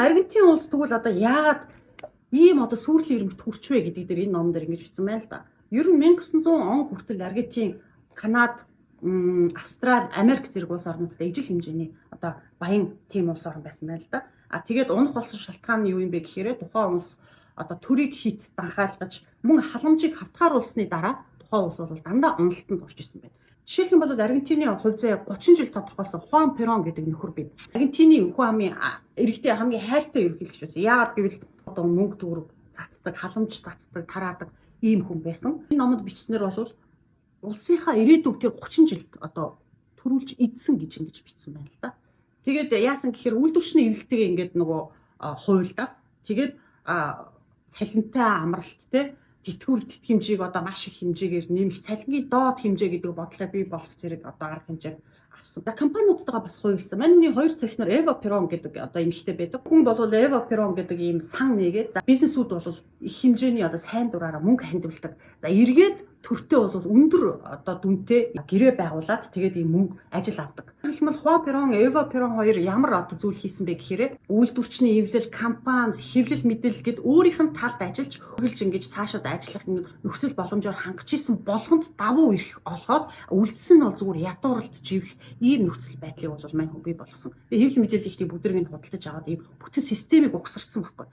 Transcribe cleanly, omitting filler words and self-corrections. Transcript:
Аргентин улс тэгвэл одоо яагаад ийм одоо сүрлийн ирмэгт хүрчвэ гэдэг дээр энэ ном дээр ингэж бичсэн байна л да. Ер нь 1900 он хүртэл Аргентин, Канада, Австрали, Америк зэрэг улс орнуудад ижил хэмжээний одоо баян тим улс орн байсан байна л да. Тэгээд унах болсон шалтгаан нь юу юм бэ гэхээр тухайн улс одоо төрийг хит данхайлгаж мөн халамжийг хавтгааруулсны дараа тухайн улс бол дандаа уналтанд орж исэн байна. Жишээлх нь бол Аргентины хувь заяа 30 жил тодорхойлсон Хуан Перон гэдэг нөхөр бий. Аргентины хүн амын иргэдийн хамгийн хайртай ерөнхийлөгч байсан. Яагаад гэвэл одоо мөнгө төгрөг цацдаг, халамж цацдаг, тараадаг ийм хүн байсан. Энэ номод бичснээр бол улсынхаа ирээдүйг тэр 30 жилд одоо төрүүлж эдсэн гэж ингэж бичсэн байна л да. Тэгээд яасан гэхээр үйлдвэрчний эвлэлтэйгээ ингээд нөгөө хуйлдаа. Тэгээд цалинтай амралттай тэтгэвэр тэтгэмжийг одоо маш их хэмжээгээр нэмэх, цалингийн доод хэмжээ гэдэг бодлоо бий болох зэрэг одоо арга хэмжээ авсан. Компаниудтайгаа бас хуульсан. Манайны хоёр технор Эва Перон гэдэг одоо эмэгтэй байдаг. Хүн бол Эва Перон гэдэг ийм сан нэгээд бизнесүүд бол их хэмжээний одоо сайн дураараа мөнгө хандивалдаг. За эргээд төртөө бол өндөр одоо дүнтэй гэрээ байгуулад тэгээд ийм мөнгө ажил авдаг. Хэлбэл Хуан Перон, Эва Перон хоёр ямар одоо зүйл хийсэн бэ гэхээр үйлдвэрчний эвлэл, компани, хэвлэл мэдээлэл гэд өөрийнх нь талд ажиллаж хөргөлж ингэж цаашаад ажиллах нөхцөл боломжоор хангаж исэн болгонд давуу эрх олгоод үлдсэн нь бол зүгээр ядууралт живэх ийм нөхцөл байдлыг бол мань хүн бий болгосон. Хэвлэл мэдээлэл ихтэй бүдэргийг худалдаж аваад ийм бүтэн системийг угсарсан байхгүй.